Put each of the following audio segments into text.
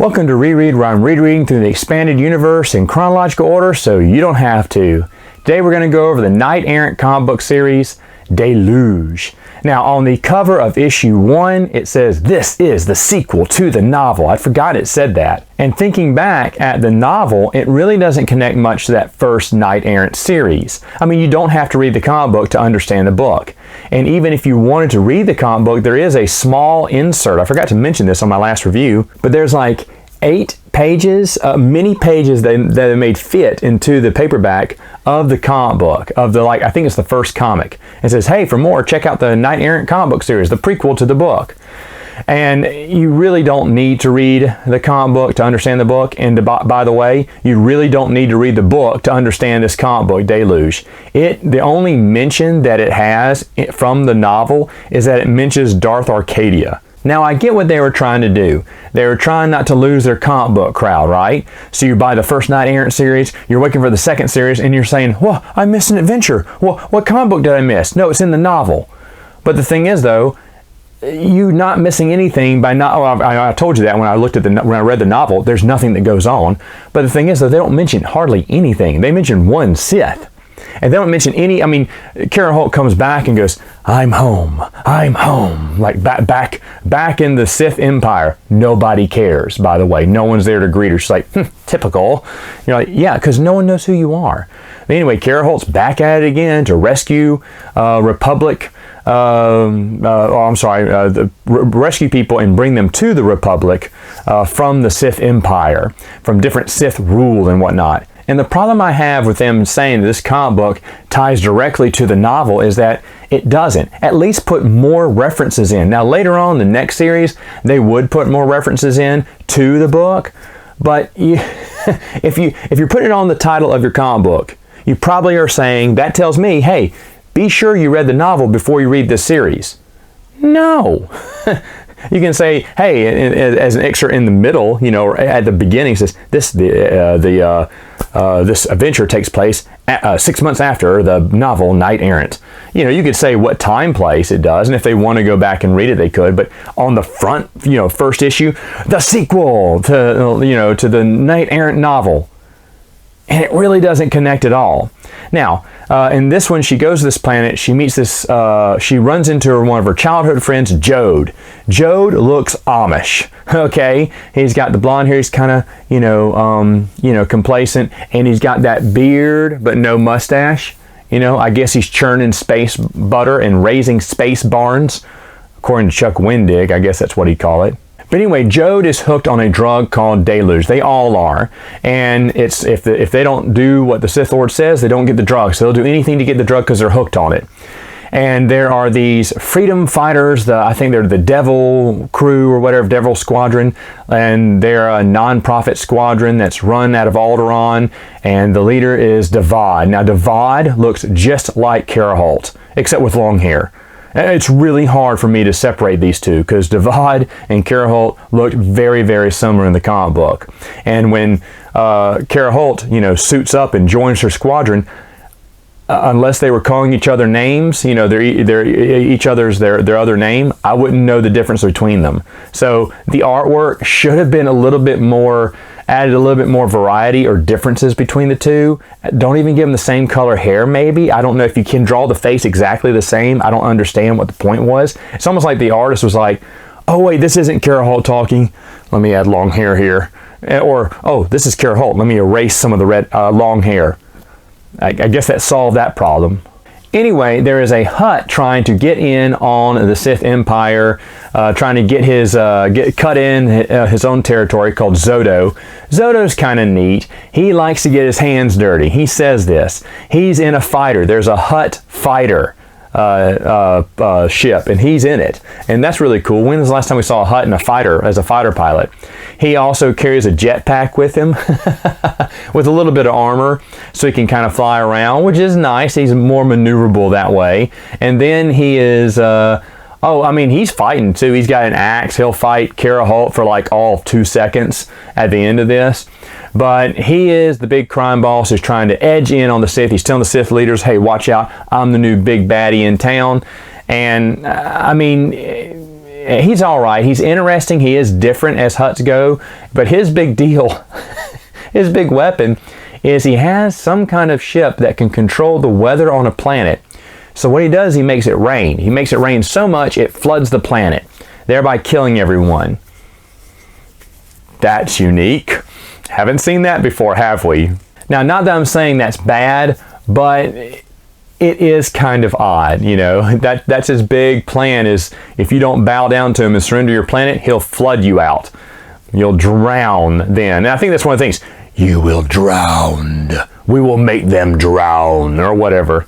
Welcome to Reread, where I'm rereading through the expanded universe in chronological order so you don't have to. Today we're going to go over the Knight Errant comic book series, Deluge. Now on the cover of issue 1 it says this is the sequel to the novel. I forgot it said that. And thinking back at the novel, it really doesn't connect much to that first Knight Errant series. I mean, you don't have to read the comic book to understand the book. And even if you wanted to read the comic book, there is a small insert. I forgot to mention this on my last review, but there's like 8 pages, mini pages that they made fit into the paperback of the comic book, of the, I think it's the first comic. It says, hey, for more, check out the Knight Errant comic book series, the prequel to the book. And you really don't need to read the comic book to understand the book. And by the way, you really don't need to read the book to understand this comic book, Deluge. The only mention that it has from the novel is that it mentions Darth Arcadia. Now, I get what they were trying to do. They were trying not to lose their comic book crowd, right? So you buy the first Knight Errant series, you're waiting for the second series, and you're saying, well, I missed an adventure. Well, what comic book did I miss? No, it's in the novel. But the thing is, though, you're not missing anything by not. Oh, I told you that when I read the novel. There's nothing that goes on. But the thing is, though, they don't mention hardly anything. They mention one Sith. And they don't mention any. I mean, Kara Holt comes back and goes, I'm home, like back in the Sith Empire. Nobody cares, by the way. No one's there to greet her. She's like, typical. You're like, yeah, because no one knows who you are. But anyway, Kara Holt's back at it again to rescue Republic. Rescue people and bring them to the Republic from the Sith Empire, from different Sith rule and whatnot. And the problem I have with them saying that this comic book ties directly to the novel is that it doesn't. At least put more references in. Now later on, the next series, they would put more references in to the book. But if you're putting it on the title of your comic book, you probably are saying, that tells me, hey, be sure you read the novel before you read this series. No. You can say, hey, as an extra in the middle, at the beginning, says this adventure takes place 6 months after the novel Knight Errant. You could say what time place it does, and if they want to go back and read it, they could. But on the front, first issue, the sequel to the Knight Errant novel, and it really doesn't connect at all. Now, in this one, she goes to this planet. She meets this. She runs into one of her childhood friends, Jode. Jode looks Amish. Okay, he's got the blonde hair. He's kind of, complacent, and he's got that beard but no mustache. I guess he's churning space butter and raising space barns, according to Chuck Wendig. I guess that's what he'd call it. But anyway, Jode is hooked on a drug called Deluge. They all are. And it's if they don't do what the Sith Lord says, they don't get the drug. So they'll do anything to get the drug because they're hooked on it. And there are these freedom fighters, I think they're the Devil Crew or whatever, Devil Squadron. And they're a non-profit squadron that's run out of Alderaan. And the leader is Devad. Now, Devad looks just like Kara Holt, except with long hair. It's really hard for me to separate these two because Devad and Kara Holt looked very, very similar in the comic book. And when Kara Holt, suits up and joins her squadron, unless they were calling each other names, they're each other's their other name, I wouldn't know the difference between them. So the artwork should have been added a little bit more variety or differences between the two. Don't even give them the same color hair, maybe. I don't know if you can draw the face exactly the same. I don't understand what the point was. It's almost like the artist was like, oh wait, this isn't Kara Holt talking. Let me add long hair here. Or, oh, this is Kara Holt. Let me erase some of the red long hair. I guess that solved that problem. Anyway, there is a Hutt trying to get in on the Sith Empire, trying to get cut in his own territory called Zodo. Zodo's kind of neat. He likes to get his hands dirty. He says this. He's in a fighter. There's a Hutt fighter ship, and he's in it. And that's really cool. When was the last time we saw a Hutt in a fighter as a fighter pilot? He also carries a jetpack with him with a little bit of armor so he can kind of fly around, which is nice. He's more maneuverable that way. And then he is, he's fighting too. He's got an axe. He'll fight Kara Holt for like all 2 seconds at the end of this. But he is the big crime boss who's trying to edge in on the Sith. He's telling the Sith leaders, hey, watch out. I'm the new big baddie in town. And he's all right. He's interesting. He is different as Hutts go. But his big deal, his big weapon, is he has some kind of ship that can control the weather on a planet. So what he does, he makes it rain. He makes it rain so much it floods the planet, thereby killing everyone. That's unique. Haven't seen that before, have we? Now, not that I'm saying that's bad, but it is kind of odd, you know. That's his big plan, is if you don't bow down to him and surrender your planet, he'll flood you out. You'll drown then. And I think that's one of the things. You will drown. We will make them drown, or whatever.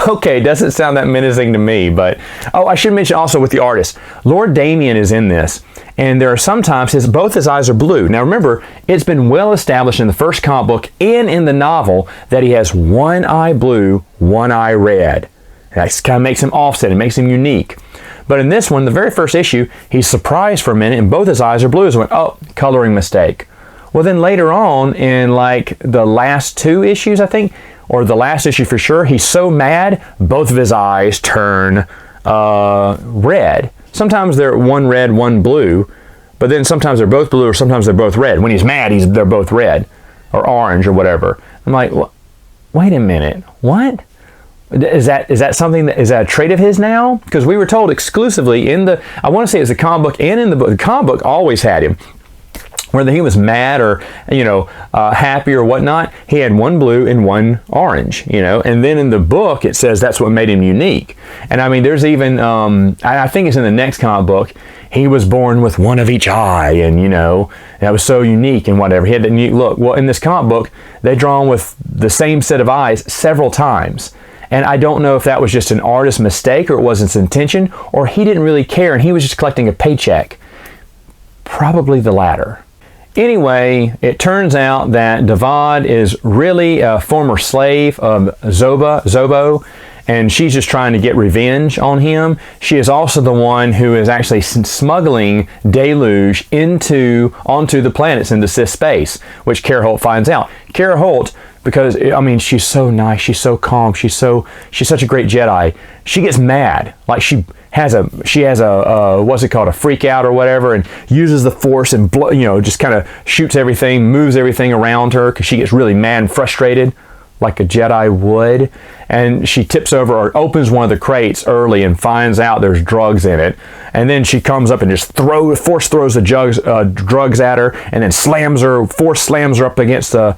Okay, doesn't sound that menacing to me, but... Oh, I should mention also with the artist, Lord Damien is in this, and there are sometimes both his eyes are blue. Now remember, it's been well established in the first comic book and in the novel that he has one eye blue, one eye red. That kind of makes him offset, it makes him unique. But in this one, the very first issue, he's surprised for a minute and both his eyes are blue. So went, oh, coloring mistake. Well, then later on in like the last 2 issues, I think, or the last issue for sure, he's so mad, both of his eyes turn red. Sometimes they're one red, one blue, but then sometimes they're both blue or sometimes they're both red. When he's mad, they're both red or orange or whatever. I'm like, wait a minute, what? Is that something is that a trait of his now? Because we were told exclusively in the, I want to say it's the comic book and in the book. The comic book always had him. Whether he was mad or, you know, happy or whatnot, he had one blue and one orange, you know. And then in the book, it says that's what made him unique. And I mean, there's even, I think it's in the next comic book, he was born with one of each eye, and, you know, that was so unique and whatever. He had that unique look. Well, in this comic book, they draw him with the same set of eyes several times. And I don't know if that was just an artist's mistake or it was his intention, or he didn't really care and he was just collecting a paycheck. Probably the latter. Anyway, it turns out that Devad is really a former slave of Zobo, and she's just trying to get revenge on him. She is also the one who is actually smuggling Deluge onto the planets into Sith space, which Kara Holt finds out. Kara Holt, because I mean, she's so nice, she's so calm, she's such a great Jedi. She gets mad, like she has a what's it called, a freak out or whatever, and uses the Force and just kind of shoots everything, moves everything around her because she gets really mad and frustrated, like a Jedi would. And she tips over or opens one of the crates early and finds out there's drugs in it. And then she comes up and just Force throws the drugs at her, and then Force slams her up against the,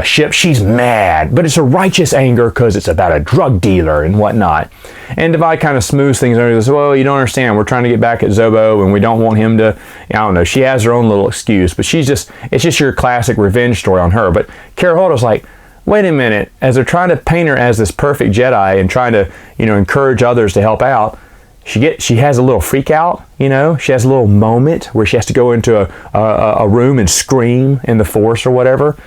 ship. She's mad, but it's a righteous anger because it's about a drug dealer and whatnot. And Devad kind of smooths things over. He goes, well, you don't understand. We're trying to get back at Zobo, and we don't want him to, I don't know. She has her own little excuse, but it's just your classic revenge story on her. But Kara Holt was like, wait a minute, as they're trying to paint her as this perfect Jedi and trying to, encourage others to help out, she has a little freak out, she has a little moment where she has to go into a room and scream in the Force or whatever.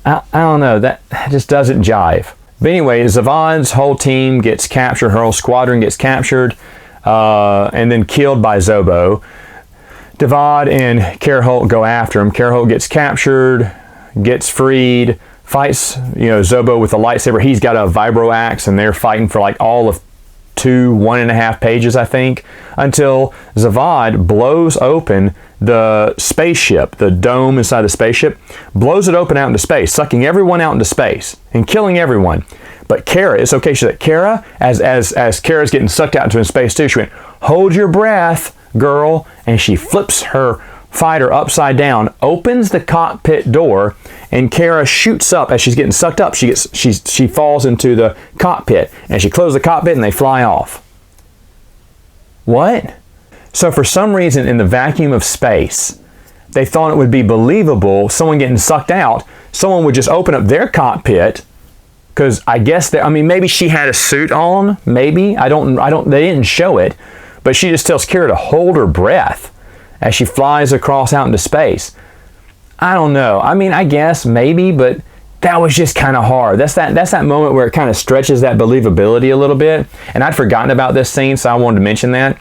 I don't know, that just doesn't jive. But anyway, Zavad's whole team gets captured, her whole squadron gets captured, and then killed by Zobo. Devad and Kara Holt go after him. Kara Holt gets captured, gets freed, fights, Zobo with a lightsaber. He's got a vibro axe, and they're fighting for like all of 1.5 pages, I think, until Zavad blows open the spaceship, the dome inside the spaceship, blows it open out into space, sucking everyone out into space and killing everyone. But Kara, it's okay. She said, Kara, as Kara's getting sucked out into space too, she went, hold your breath, girl, and she flips her fighter upside down, opens the cockpit door, and Kara shoots up as she's getting sucked up. She falls into the cockpit, and she closes the cockpit and they fly off. What? So for some reason in the vacuum of space, they thought it would be believable, someone getting sucked out, someone would just open up their cockpit, because I guess maybe she had a suit on, maybe, they didn't show it, but she just tells Kara to hold her breath as she flies across out into space. I don't know. I guess, maybe, but that was just kind of hard. That's that moment where it kind of stretches that believability a little bit. And I'd forgotten about this scene, so I wanted to mention that.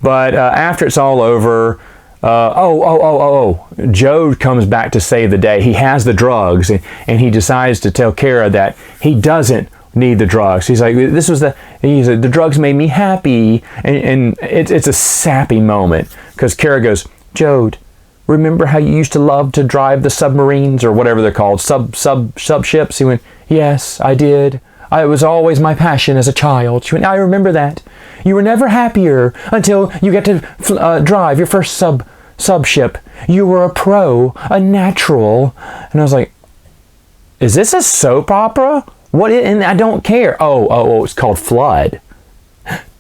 But after it's all over, Jode comes back to save the day. He has the drugs, and he decides to tell Kara that he doesn't need the drugs. He's like, the drugs made me happy. And it's a sappy moment because Kara goes, Jode, remember how you used to love to drive the submarines or whatever they're called, sub ships? He went, yes, I did. It was always my passion as a child. She went, I remember that. You were never happier until you got to drive your first sub ship. You were a pro, a natural. And I was like, is this a soap opera? What? And I don't care. Oh, it's called Flood.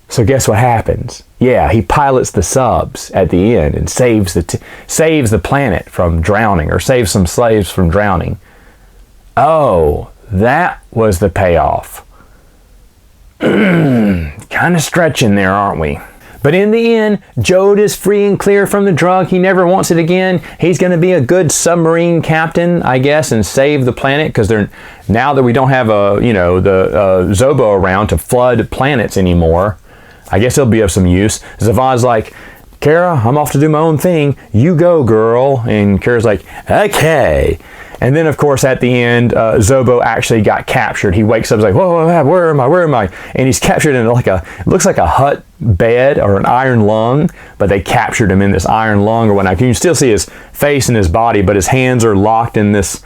So guess what happens? Yeah, he pilots the subs at the end and saves the planet from drowning, or saves some slaves from drowning. Oh, that was the payoff. Kind of stretching there, aren't we? But in the end, Jode is free and clear from the drug. He never wants it again. He's going to be a good submarine captain, I guess, and save the planet, because now that we don't have the Zobo around to flood planets anymore, I guess he'll be of some use. Zavad's like, Kara, I'm off to do my own thing. You go, girl. And Kara's like, okay. And then, of course, at the end, Zobo actually got captured. He wakes up, he's like, whoa, where am I? Where am I? And he's captured in it looks like a hut bed or an iron lung, but they captured him in this iron lung or whatnot. You can still see his face and his body, but his hands are locked in this,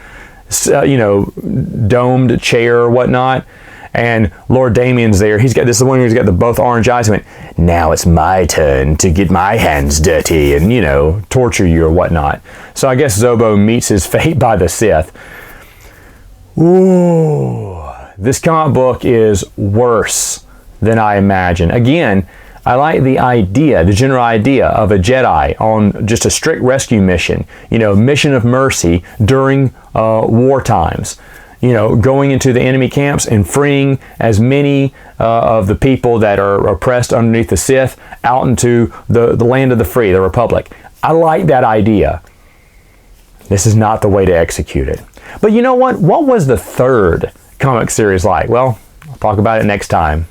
domed chair or whatnot. And Lord Damien's there. This is the one who's got the both orange eyes. He went, now it's my turn to get my hands dirty and, torture you or whatnot. So I guess Zobo meets his fate by the Sith. Ooh, this comic book is worse than I imagined. Again, I like the general idea of a Jedi on just a strict rescue mission, mission of mercy during war times. Going into the enemy camps and freeing as many of the people that are oppressed underneath the Sith out into the land of the free, the Republic. I like that idea. This is not the way to execute it. But you know what? What was the third comic series like? Well, I'll talk about it next time.